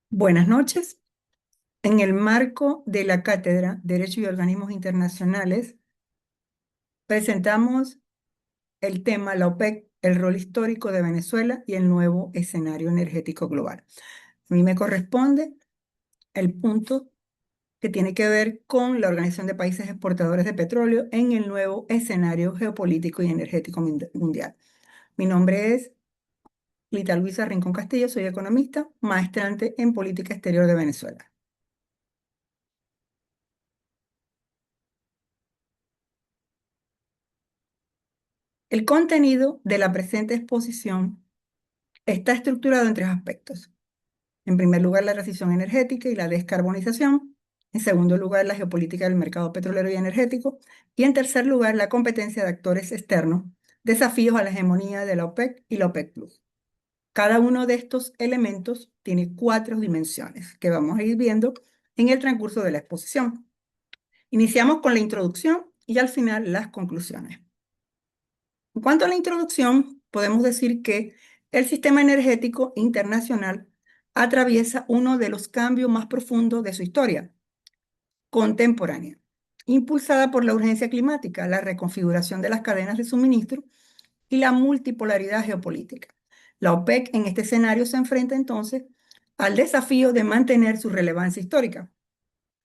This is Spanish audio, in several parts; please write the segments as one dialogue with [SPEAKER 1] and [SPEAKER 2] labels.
[SPEAKER 1] Buenas noches. En el marco de la Cátedra Derecho y Organismos Internacionales, presentamos el tema la OPEC, el rol histórico de Venezuela y el nuevo escenario energético global. A mí me corresponde el punto que tiene que ver con la Organización de Países Exportadores de Petróleo en el nuevo escenario geopolítico y energético mundial. Mi nombre es Lita Luisa Rincón Castillo, soy economista, maestrante en política exterior de Venezuela. El contenido de la presente exposición está estructurado en tres aspectos. En primer lugar, la transición energética y la descarbonización. En segundo lugar, la geopolítica del mercado petrolero y energético. Y en tercer lugar, la competencia de actores externos, desafíos a la hegemonía de la OPEC y la OPEC Plus. Cada uno de estos elementos tiene cuatro dimensiones que vamos a ir viendo en el transcurso de la exposición. Iniciamos con la introducción y al final las conclusiones. En cuanto a la introducción, podemos decir que el sistema energético internacional atraviesa uno de los cambios más profundos de su historia contemporánea, impulsada por la urgencia climática, la reconfiguración de las cadenas de suministro y la multipolaridad geopolítica. La OPEC en este escenario se enfrenta entonces al desafío de mantener su relevancia histórica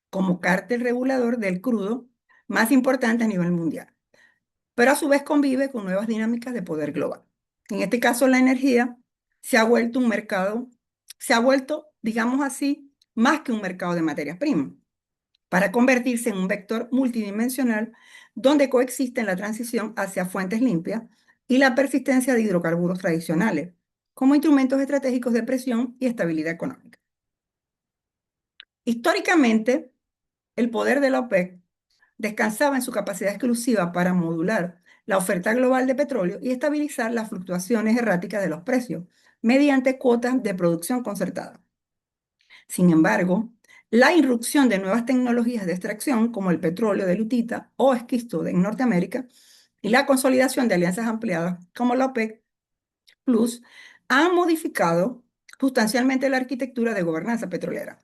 [SPEAKER 1] como cártel regulador del crudo más importante a nivel mundial, pero a su vez convive con nuevas dinámicas de poder global. En este caso, la energía se ha vuelto un mercado, se ha vuelto, digamos así, más que un mercado de materias primas, para convertirse en un vector multidimensional donde coexisten la transición hacia fuentes limpias y la persistencia de hidrocarburos tradicionales como instrumentos estratégicos de presión y estabilidad económica. Históricamente, el poder de la OPEC descansaba en su capacidad exclusiva para modular la oferta global de petróleo y estabilizar las fluctuaciones erráticas de los precios mediante cuotas de producción concertada. Sin embargo, la irrupción de nuevas tecnologías de extracción como el petróleo de lutita o esquisto en Norteamérica y la consolidación de alianzas ampliadas como la OPEC Plus han modificado sustancialmente la arquitectura de gobernanza petrolera.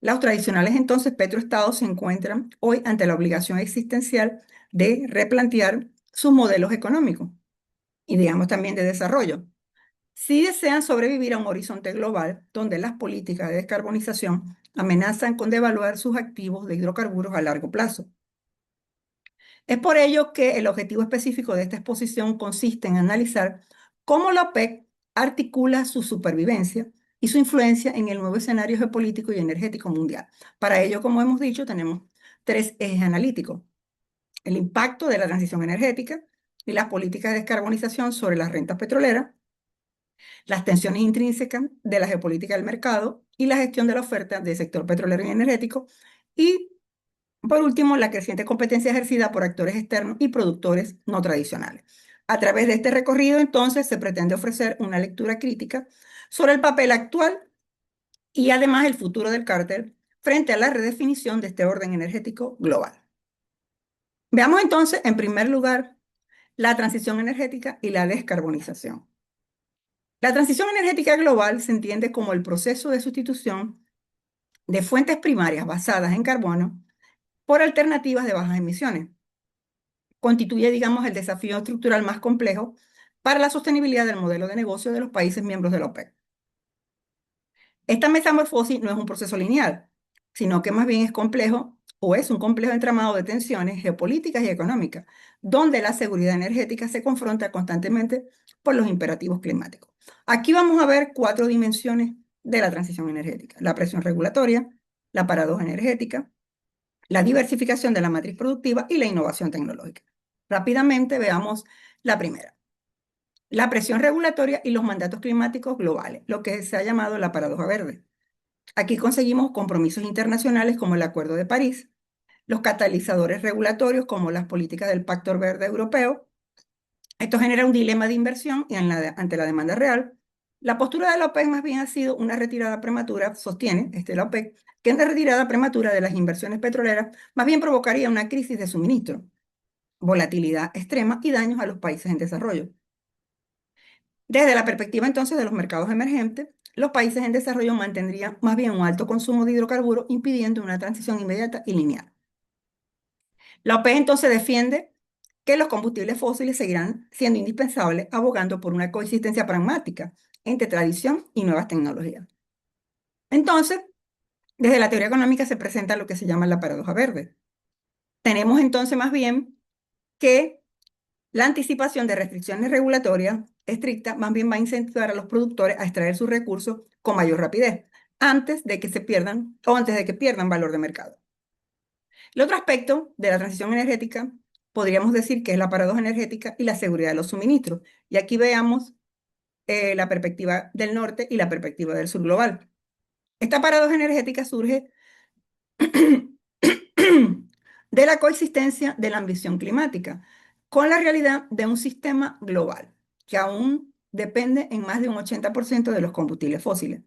[SPEAKER 1] Los tradicionales entonces petroestados se encuentran hoy ante la obligación existencial de replantear sus modelos económicos y digamos también de desarrollo, si desean sobrevivir a un horizonte global donde las políticas de descarbonización amenazan con devaluar sus activos de hidrocarburos a largo plazo. Es por ello que el objetivo específico de esta exposición consiste en analizar cómo la OPEC articula su supervivencia y su influencia en el nuevo escenario geopolítico y energético mundial. Para ello, como hemos dicho, tenemos tres ejes analíticos: el impacto de la transición energética y las políticas de descarbonización sobre las rentas petroleras, las tensiones intrínsecas de la geopolítica del mercado y la gestión de la oferta del sector petrolero y energético, y por último, la creciente competencia ejercida por actores externos y productores no tradicionales. A través de este recorrido, entonces, se pretende ofrecer una lectura crítica sobre el papel actual y además el futuro del cártel frente a la redefinición de este orden energético global. Veamos entonces, en primer lugar, la transición energética y la descarbonización. La transición energética global se entiende como el proceso de sustitución de fuentes primarias basadas en carbono por alternativas de bajas emisiones. Constituye, digamos, el desafío estructural más complejo para la sostenibilidad del modelo de negocio de los países miembros de la OPEC. Esta metamorfosis no es un proceso lineal, sino que más bien es complejo o es un complejo entramado de tensiones geopolíticas y económicas, donde la seguridad energética se confronta constantemente por los imperativos climáticos. Aquí vamos a ver cuatro dimensiones de la transición energética: la presión regulatoria, la paradoja energética, la diversificación de la matriz productiva y la innovación tecnológica. Rápidamente veamos la primera: la presión regulatoria y los mandatos climáticos globales, lo que se ha llamado la paradoja verde. Aquí conseguimos compromisos internacionales como el Acuerdo de París, los catalizadores regulatorios como las políticas del Pacto Verde Europeo. Esto genera un dilema de inversión y ante la demanda real. La postura de la OPEC más bien ha sido una retirada prematura, sostiene la OPEC, que una retirada prematura de las inversiones petroleras más bien provocaría una crisis de suministro, volatilidad extrema y daños a los países en desarrollo. Desde la perspectiva entonces de los mercados emergentes, los países en desarrollo mantendrían más bien un alto consumo de hidrocarburos, impidiendo una transición inmediata y lineal. La OPEC entonces defiende que los combustibles fósiles seguirán siendo indispensables, abogando por una coexistencia pragmática entre tradición y nuevas tecnologías. Entonces, desde la teoría económica se presenta lo que se llama la paradoja verde. Tenemos entonces más bien que la anticipación de restricciones regulatorias estrictas más bien va a incentivar a los productores a extraer sus recursos con mayor rapidez, antes de que se pierdan o antes de que pierdan valor de mercado. El otro aspecto de la transición energética podríamos decir que es la paradoja energética y la seguridad de los suministros. Y aquí veamos la perspectiva del norte y la perspectiva del sur global. Esta paradoja energética surge de la coexistencia de la ambición climática con la realidad de un sistema global que aún depende en más de un 80% de los combustibles fósiles.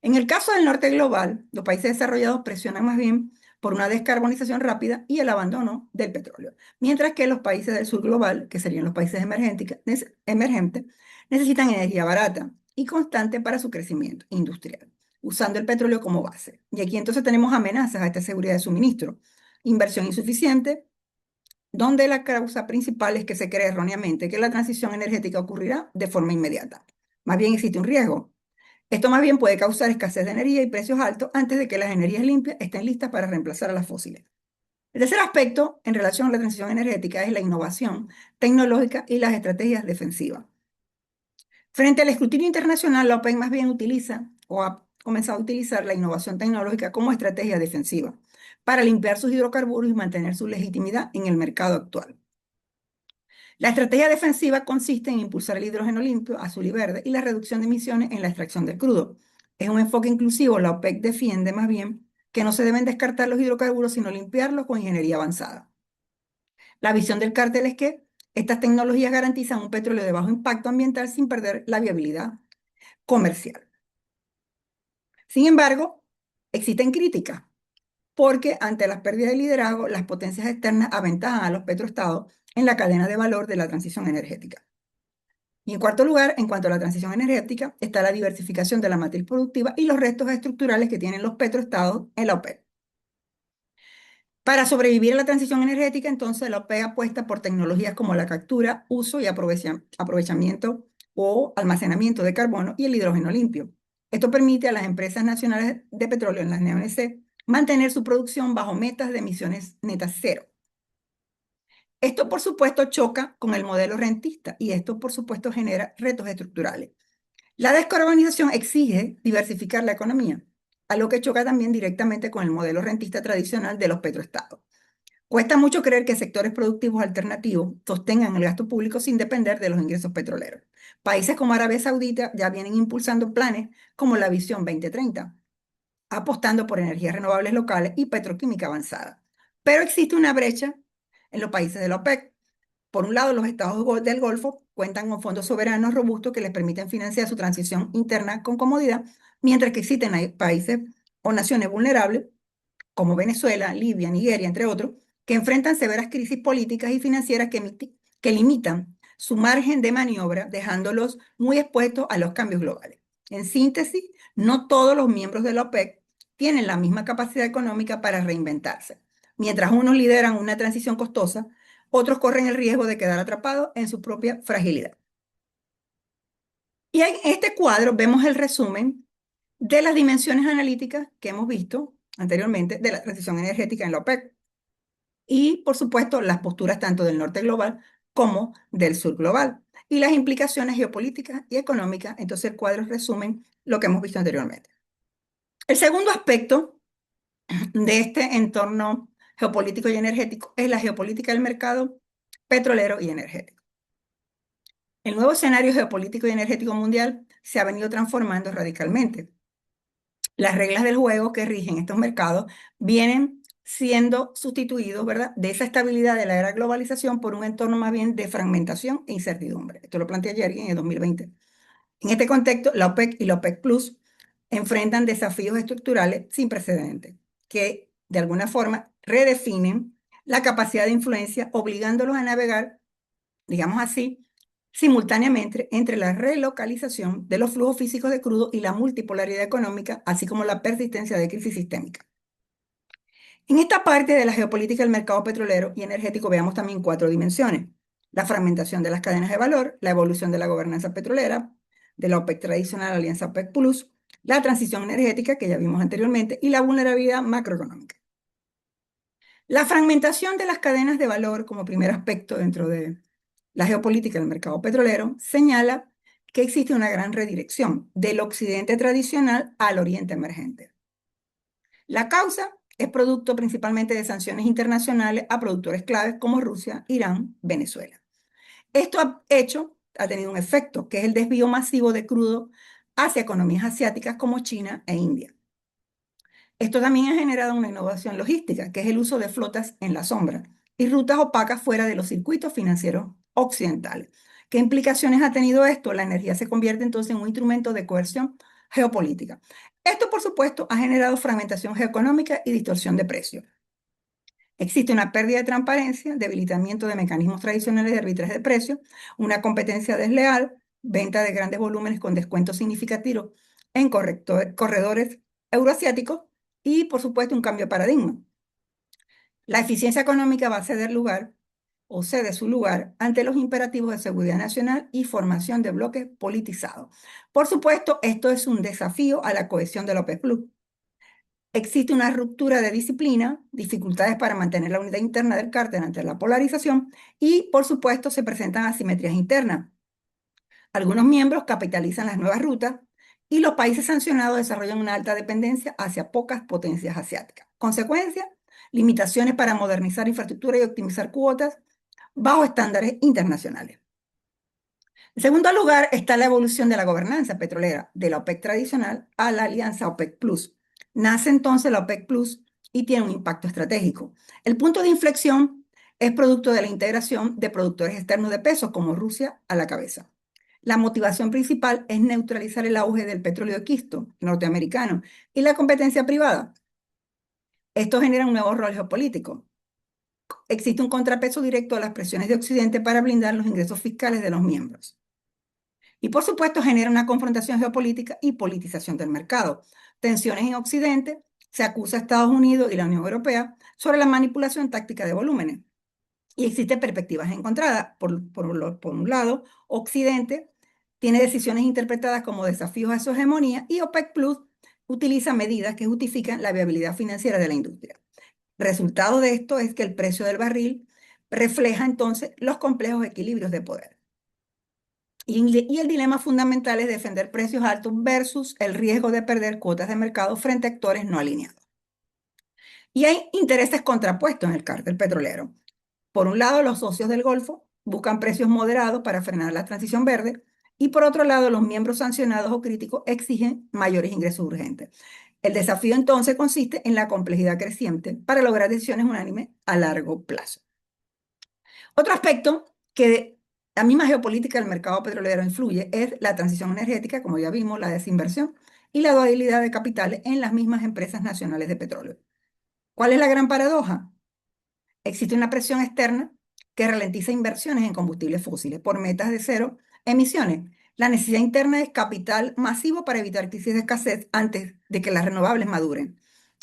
[SPEAKER 1] En el caso del norte global, los países desarrollados presionan más bien por una descarbonización rápida y el abandono del petróleo, mientras que los países del sur global, que serían los países emergentes, necesitan energía barata y constante para su crecimiento industrial, usando el petróleo como base. Y aquí entonces tenemos amenazas a esta seguridad de suministro, inversión insuficiente, donde la causa principal es que se cree erróneamente que la transición energética ocurrirá de forma inmediata. Más bien existe un riesgo. Esto más bien puede causar escasez de energía y precios altos antes de que las energías limpias estén listas para reemplazar a las fósiles. El tercer aspecto en relación a la transición energética es la innovación tecnológica y las estrategias defensivas. Frente al escrutinio internacional, la OPEC más bien utiliza o ha comenzado a utilizar la innovación tecnológica como estrategia defensiva para limpiar sus hidrocarburos y mantener su legitimidad en el mercado actual. La estrategia defensiva consiste en impulsar el hidrógeno limpio, azul y verde y la reducción de emisiones en la extracción del crudo. Es un enfoque inclusivo. La OPEC defiende más bien que no se deben descartar los hidrocarburos, sino limpiarlos con ingeniería avanzada. La visión del cártel es que estas tecnologías garantizan un petróleo de bajo impacto ambiental sin perder la viabilidad comercial. Sin embargo, existen críticas porque ante las pérdidas de liderazgo, las potencias externas aventajan a los petroestados en la cadena de valor de la transición energética. Y en cuarto lugar, en cuanto a la transición energética, está la diversificación de la matriz productiva y los restos estructurales que tienen los petroestados en la OPEC. Para sobrevivir a la transición energética, entonces la OPEC apuesta por tecnologías como la captura, uso y aprovechamiento o almacenamiento de carbono y el hidrógeno limpio. Esto permite a las empresas nacionales de petróleo en las NONC mantener su producción bajo metas de emisiones netas cero. Esto, por supuesto, choca con el modelo rentista y esto, por supuesto, genera retos estructurales. La descarbonización exige diversificar la economía, algo que choca también directamente con el modelo rentista tradicional de los petroestados. Cuesta mucho creer que sectores productivos alternativos sostengan el gasto público sin depender de los ingresos petroleros. Países como Arabia Saudita ya vienen impulsando planes como la Visión 2030, apostando por energías renovables locales y petroquímica avanzada. Pero existe una brecha en los países de la OPEC. Por un lado, los estados del Golfo cuentan con fondos soberanos robustos que les permiten financiar su transición interna con comodidad, mientras que existen países o naciones vulnerables, como Venezuela, Libia, Nigeria, entre otros, que enfrentan severas crisis políticas y financieras que limitan su margen de maniobra, dejándolos muy expuestos a los cambios globales. En síntesis, no todos los miembros de la OPEC tienen la misma capacidad económica para reinventarse. Mientras unos lideran una transición costosa, otros corren el riesgo de quedar atrapados en su propia fragilidad. Y en este cuadro vemos el resumen de las dimensiones analíticas que hemos visto anteriormente de la transición energética en la OPEC. Y, por supuesto, las posturas tanto del norte global como del sur global y las implicaciones geopolíticas y económicas. Entonces, el cuadro resumen lo que hemos visto anteriormente. El segundo aspecto de este entorno geopolítico y energético es la geopolítica del mercado petrolero y energético. El nuevo escenario geopolítico y energético mundial se ha venido transformando radicalmente. Las reglas del juego que rigen estos mercados vienen siendo sustituidos, ¿verdad?, de esa estabilidad de la era globalización por un entorno más bien de fragmentación e incertidumbre. Esto lo planteé ayer en el 2020. En este contexto, la OPEC y la OPEC Plus enfrentan desafíos estructurales sin precedentes que, de alguna forma, redefinen la capacidad de influencia, obligándolos a navegar, digamos así, simultáneamente entre la relocalización de los flujos físicos de crudo y la multipolaridad económica, así como la persistencia de crisis sistémica. En esta parte de la geopolítica del mercado petrolero y energético veamos también cuatro dimensiones: la fragmentación de las cadenas de valor, la evolución de la gobernanza petrolera, de la OPEC tradicional a la alianza OPEC Plus, la transición energética que ya vimos anteriormente y la vulnerabilidad macroeconómica. La fragmentación de las cadenas de valor como primer aspecto dentro de la geopolítica del mercado petrolero señala que existe una gran redirección del occidente tradicional al oriente emergente. La causa es producto principalmente de sanciones internacionales a productores claves como Rusia, Irán, Venezuela. Esto ha tenido un efecto, que es el desvío masivo de crudo hacia economías asiáticas como China e India. Esto también ha generado una innovación logística, que es el uso de flotas en la sombra y rutas opacas fuera de los circuitos financieros occidentales. ¿Qué implicaciones ha tenido esto? La energía se convierte entonces en un instrumento de coerción geopolítica. Esto, por supuesto, ha generado fragmentación geoeconómica y distorsión de precios. Existe una pérdida de transparencia, debilitamiento de mecanismos tradicionales de arbitraje de precios, una competencia desleal, venta de grandes volúmenes con descuentos significativos en corredores euroasiáticos y, por supuesto, un cambio de paradigma. La eficiencia económica va a ceder lugar o cede su lugar ante los imperativos de seguridad nacional y formación de bloques politizados. Por supuesto, esto es un desafío a la cohesión de la OPEC Plus. Existe una ruptura de disciplina, dificultades para mantener la unidad interna del cártel ante la polarización y, por supuesto, se presentan asimetrías internas. Algunos miembros capitalizan las nuevas rutas y los países sancionados desarrollan una alta dependencia hacia pocas potencias asiáticas. Consecuencia, limitaciones para modernizar infraestructura y optimizar cuotas bajo estándares internacionales. En segundo lugar está la evolución de la gobernanza petrolera de la OPEC tradicional a la alianza OPEC Plus. Nace entonces la OPEC Plus y tiene un impacto estratégico. El punto de inflexión es producto de la integración de productores externos de peso como Rusia a la cabeza. La motivación principal es neutralizar el auge del petróleo de quisto norteamericano y la competencia privada. Esto genera un nuevo rol geopolítico. Existe un contrapeso directo a las presiones de Occidente para blindar los ingresos fiscales de los miembros. Y por supuesto genera una confrontación geopolítica y politización del mercado. Tensiones en Occidente, se acusa a Estados Unidos y la Unión Europea sobre la manipulación táctica de volúmenes. Y existen perspectivas encontradas. Por un lado, Occidente tiene decisiones interpretadas como desafíos a su hegemonía y OPEC Plus utiliza medidas que justifican la viabilidad financiera de la industria. Resultado de esto es que el precio del barril refleja entonces los complejos equilibrios de poder. Y el dilema fundamental es defender precios altos versus el riesgo de perder cuotas de mercado frente a actores no alineados. Y hay intereses contrapuestos en el cártel petrolero. Por un lado, los socios del Golfo buscan precios moderados para frenar la transición verde y por otro lado, los miembros sancionados o críticos exigen mayores ingresos urgentes. El desafío entonces consiste en la complejidad creciente para lograr decisiones unánimes a largo plazo. Otro aspecto que la misma geopolítica del mercado petrolero influye es la transición energética, como ya vimos, la desinversión y la dualidad de capitales en las mismas empresas nacionales de petróleo. ¿Cuál es la gran paradoja? Existe una presión externa que ralentiza inversiones en combustibles fósiles por metas de cero emisiones. La necesidad interna es capital masivo para evitar crisis de escasez antes de que las renovables maduren.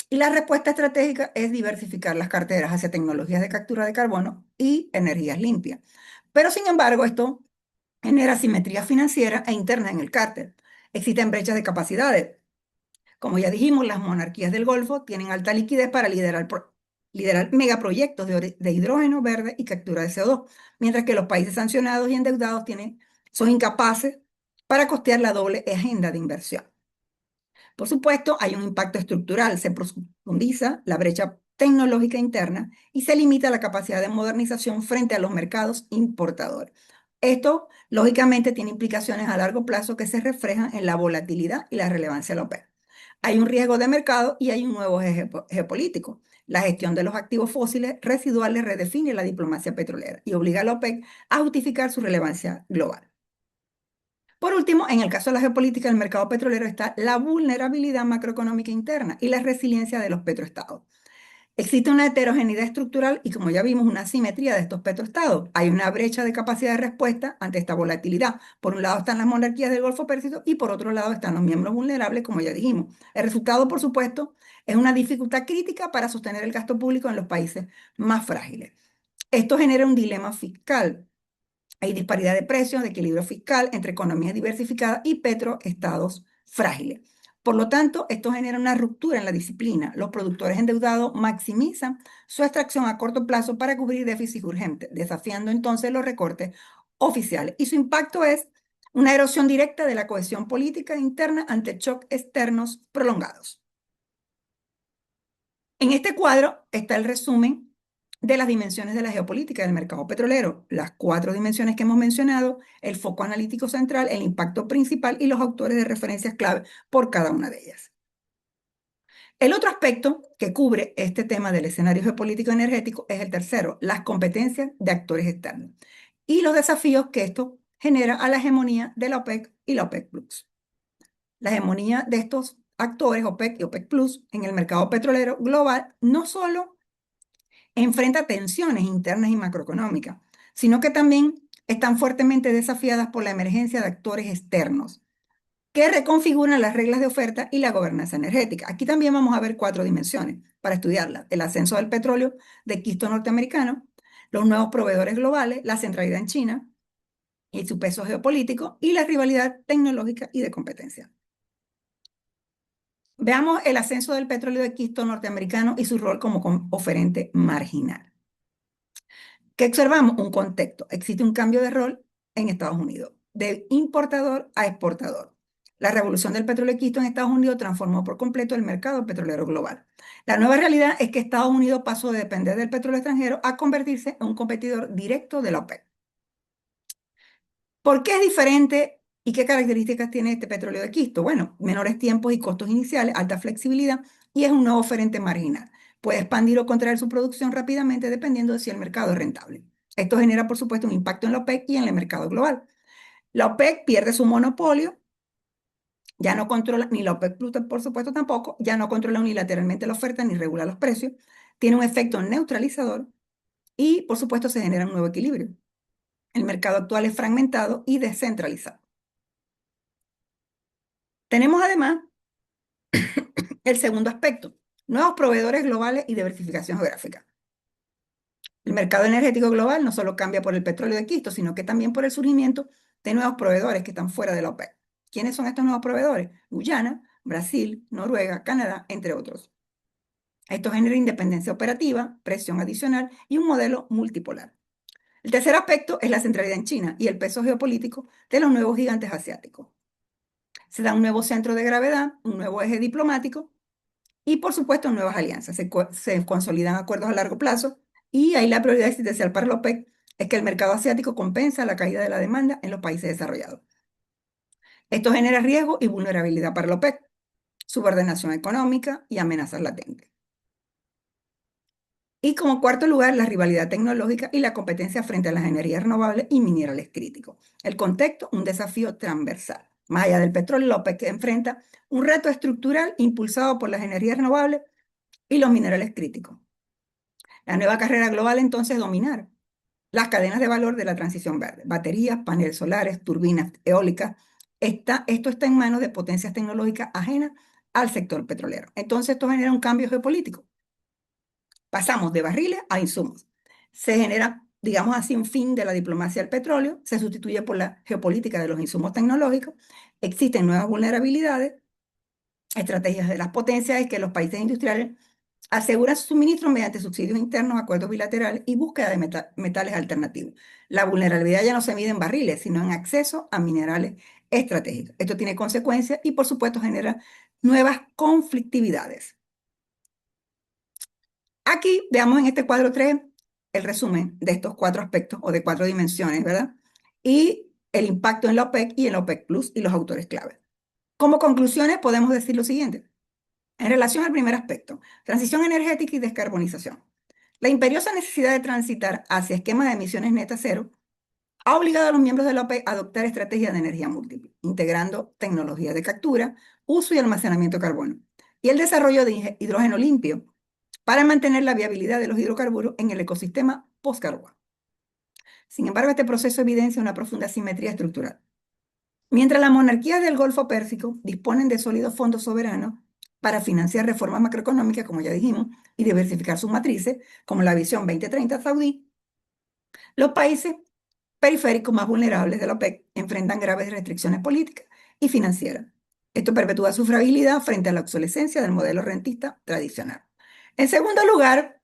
[SPEAKER 1] Y la respuesta estratégica es diversificar las carteras hacia tecnologías de captura de carbono y energías limpias. Pero sin embargo, esto genera asimetría financiera e interna en el cártel. Existen brechas de capacidades. Como ya dijimos, las monarquías del Golfo tienen alta liquidez para liderar megaproyectos de hidrógeno verde y captura de CO2, mientras que los países sancionados y endeudados son incapaces para costear la doble agenda de inversión. Por supuesto, hay un impacto estructural, se profundiza la brecha tecnológica interna y se limita la capacidad de modernización frente a los mercados importadores. Esto, lógicamente, tiene implicaciones a largo plazo que se reflejan en la volatilidad y la relevancia de la OPEP. Hay un riesgo de mercado y hay un nuevo eje geopolítico. La gestión de los activos fósiles residuales redefine la diplomacia petrolera y obliga a la OPEC a justificar su relevancia global. Por último, en el caso de la geopolítica del mercado petrolero está la vulnerabilidad macroeconómica interna y la resiliencia de los petroestados. Existe una heterogeneidad estructural y, como ya vimos, una asimetría de estos petroestados. Hay una brecha de capacidad de respuesta ante esta volatilidad. Por un lado están las monarquías del Golfo Pérsico y por otro lado están los miembros vulnerables, como ya dijimos. El resultado, por supuesto, es una dificultad crítica para sostener el gasto público en los países más frágiles. Esto genera un dilema fiscal. Hay disparidad de precios, de equilibrio fiscal entre economías diversificadas y petroestados frágiles. Por lo tanto, esto genera una ruptura en la disciplina. Los productores endeudados maximizan su extracción a corto plazo para cubrir déficits urgentes, desafiando entonces los recortes oficiales. Y su impacto es una erosión directa de la cohesión política interna ante shocks externos prolongados. En este cuadro está el resumen de las dimensiones de la geopolítica del mercado petrolero, las 4 dimensiones que hemos mencionado, el foco analítico central, el impacto principal y los autores de referencias clave por cada una de ellas. El otro aspecto que cubre este tema del escenario geopolítico energético es el tercero, las competencias de actores externos y los desafíos que esto genera a la hegemonía de la OPEC y la OPEC Plus. La hegemonía de estos actores, OPEC y OPEC Plus, en el mercado petrolero global no solo enfrenta tensiones internas y macroeconómicas, sino que también están fuertemente desafiadas por la emergencia de actores externos que reconfiguran las reglas de oferta y la gobernanza energética. Aquí también vamos a ver 4 dimensiones para estudiarlas: el ascenso del petróleo de quisto norteamericano, los nuevos proveedores globales, la centralidad en China y su peso geopolítico y la rivalidad tecnológica y de competencia. Veamos el ascenso del petróleo de quisto norteamericano y su rol como oferente marginal. ¿Qué observamos? Un contexto. Existe un cambio de rol en Estados Unidos, de importador a exportador. La revolución del petróleo quisto en Estados Unidos transformó por completo el mercado petrolero global. La nueva realidad es que Estados Unidos pasó de depender del petróleo extranjero a convertirse en un competidor directo de la OPEC. ¿Por qué es diferente y qué características tiene este petróleo de quisto? Bueno, menores tiempos y costos iniciales, alta flexibilidad y es un nuevo oferente marginal. Puede expandir o contraer su producción rápidamente dependiendo de si el mercado es rentable. Esto genera, por supuesto, un impacto en la OPEC y en el mercado global. La OPEC pierde su monopolio, ya no controla, ni la OPEC Plus, por supuesto, tampoco, ya no controla unilateralmente la oferta ni regula los precios, tiene un efecto neutralizador y, por supuesto, se genera un nuevo equilibrio. El mercado actual es fragmentado y descentralizado. Tenemos además el segundo aspecto, nuevos proveedores globales y diversificación geográfica. El mercado energético global no solo cambia por el petróleo de quisto, sino que también por el surgimiento de nuevos proveedores que están fuera de la OPEC. ¿Quiénes son estos nuevos proveedores? Guyana, Brasil, Noruega, Canadá, entre otros. Esto genera independencia operativa, presión adicional y un modelo multipolar. El tercer aspecto es la centralidad en China y el peso geopolítico de los nuevos gigantes asiáticos. Se da un nuevo centro de gravedad, un nuevo eje diplomático y, por supuesto, nuevas alianzas. Se consolidan acuerdos a largo plazo y ahí la prioridad existencial para la OPEC es que el mercado asiático compensa la caída de la demanda en los países desarrollados. Esto genera riesgo y vulnerabilidad para la OPEC, subordinación económica y amenazas latentes. Y como cuarto lugar, la rivalidad tecnológica y la competencia frente a las energías renovables y minerales críticos. El contexto, un desafío transversal. Más allá del petróleo, la OPEC enfrenta un reto estructural impulsado por las energías renovables y los minerales críticos. La nueva carrera global entonces es dominar las cadenas de valor de la transición verde, baterías, paneles solares, turbinas eólicas. Esto está en manos de potencias tecnológicas ajenas al sector petrolero. Entonces esto genera un cambio geopolítico. Pasamos de barriles a insumos. Se genera, digamos así, un fin de la diplomacia del petróleo, se sustituye por la geopolítica de los insumos tecnológicos, existen nuevas vulnerabilidades, estrategias de las potencias es que los países industriales aseguran su suministro mediante subsidios internos, acuerdos bilaterales y búsqueda de metales alternativos. La vulnerabilidad ya no se mide en barriles, sino en acceso a minerales estratégicos. Esto tiene consecuencias y, por supuesto, genera nuevas conflictividades. Aquí veamos en este cuadro 3 el resumen de estos 4 aspectos o de 4 dimensiones, ¿verdad? Y el impacto en la OPEC y en la OPEC Plus y los autores clave. Como conclusiones podemos decir lo siguiente. En relación al primer aspecto, transición energética y descarbonización. La imperiosa necesidad de transitar hacia esquemas de emisiones netas cero ha obligado a los miembros de la OPEC a adoptar estrategias de energía múltiple, integrando tecnologías de captura, uso y almacenamiento de carbono, y el desarrollo de hidrógeno limpio para mantener la viabilidad de los hidrocarburos en el ecosistema post-carbono. Sin embargo, este proceso evidencia una profunda asimetría estructural. Mientras las monarquías del Golfo Pérsico disponen de sólidos fondos soberanos para financiar reformas macroeconómicas, como ya dijimos, y diversificar sus matrices, como la Visión 2030 saudí, los países periféricos más vulnerables de la OPEC enfrentan graves restricciones políticas y financieras. Esto perpetúa su fragilidad frente a la obsolescencia del modelo rentista tradicional. En segundo lugar,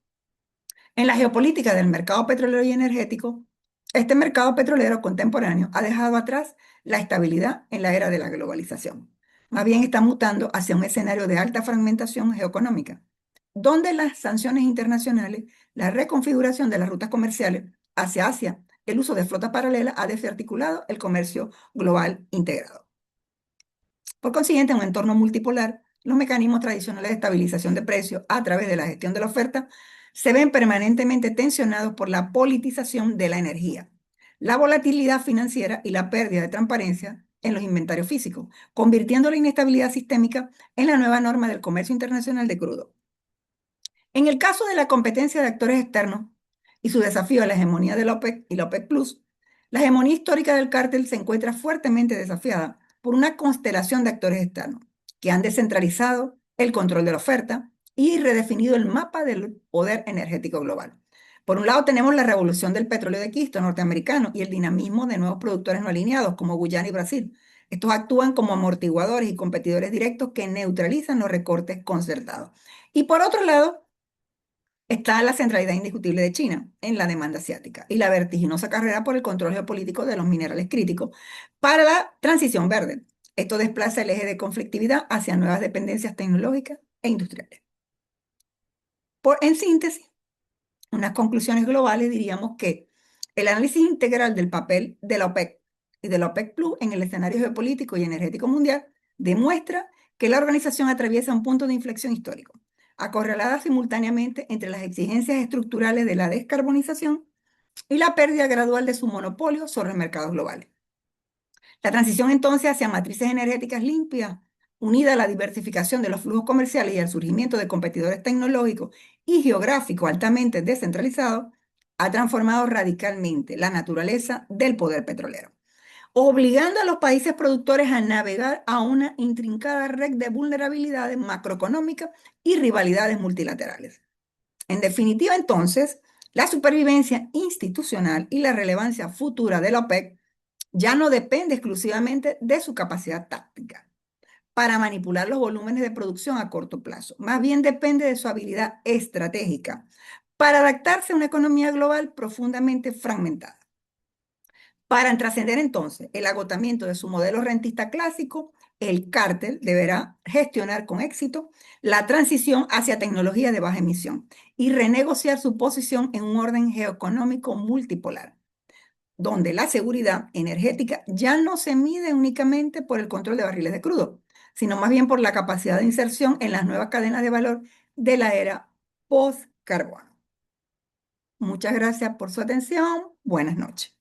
[SPEAKER 1] en la geopolítica del mercado petrolero y energético, este mercado petrolero contemporáneo ha dejado atrás la estabilidad en la era de la globalización. Más bien está mutando hacia un escenario de alta fragmentación geoeconómica, donde las sanciones internacionales, la reconfiguración de las rutas comerciales hacia Asia, el uso de flotas paralelas ha desarticulado el comercio global integrado. Por consiguiente, en un entorno multipolar, los mecanismos tradicionales de estabilización de precios a través de la gestión de la oferta se ven permanentemente tensionados por la politización de la energía, la volatilidad financiera y la pérdida de transparencia en los inventarios físicos, convirtiendo la inestabilidad sistémica en la nueva norma del comercio internacional de crudo. En el caso de la competencia de actores externos y su desafío a la hegemonía de la OPEC y la OPEC Plus, la hegemonía histórica del cártel se encuentra fuertemente desafiada por una constelación de actores externos que han descentralizado el control de la oferta y redefinido el mapa del poder energético global. Por un lado tenemos la revolución del petróleo de quisto norteamericano y el dinamismo de nuevos productores no alineados como Guyana y Brasil. Estos actúan como amortiguadores y competidores directos que neutralizan los recortes concertados. Y por otro lado, está la centralidad indiscutible de China en la demanda asiática y la vertiginosa carrera por el control geopolítico de los minerales críticos para la transición verde. Esto desplaza el eje de conflictividad hacia nuevas dependencias tecnológicas e industriales. En síntesis, unas conclusiones globales diríamos que el análisis integral del papel de la OPEC y de la OPEC Plus en el escenario geopolítico y energético mundial demuestra que la organización atraviesa un punto de inflexión histórico, acorralada simultáneamente entre las exigencias estructurales de la descarbonización y la pérdida gradual de su monopolio sobre los mercados globales. La transición entonces hacia matrices energéticas limpias, unida a la diversificación de los flujos comerciales y al surgimiento de competidores tecnológicos y geográficos altamente descentralizados, ha transformado radicalmente la naturaleza del poder petrolero, obligando a los países productores a navegar a una intrincada red de vulnerabilidades macroeconómicas y rivalidades multilaterales. En definitiva, entonces, la supervivencia institucional y la relevancia futura de la OPEC ya no depende exclusivamente de su capacidad táctica para manipular los volúmenes de producción a corto plazo. Más bien depende de su habilidad estratégica para adaptarse a una economía global profundamente fragmentada. Para trascender entonces el agotamiento de su modelo rentista clásico, el cártel deberá gestionar con éxito la transición hacia tecnologías de baja emisión y renegociar su posición en un orden geoeconómico multipolar, donde la seguridad energética ya no se mide únicamente por el control de barriles de crudo, sino más bien por la capacidad de inserción en las nuevas cadenas de valor de la era post-carbono. Muchas gracias por su atención. Buenas noches.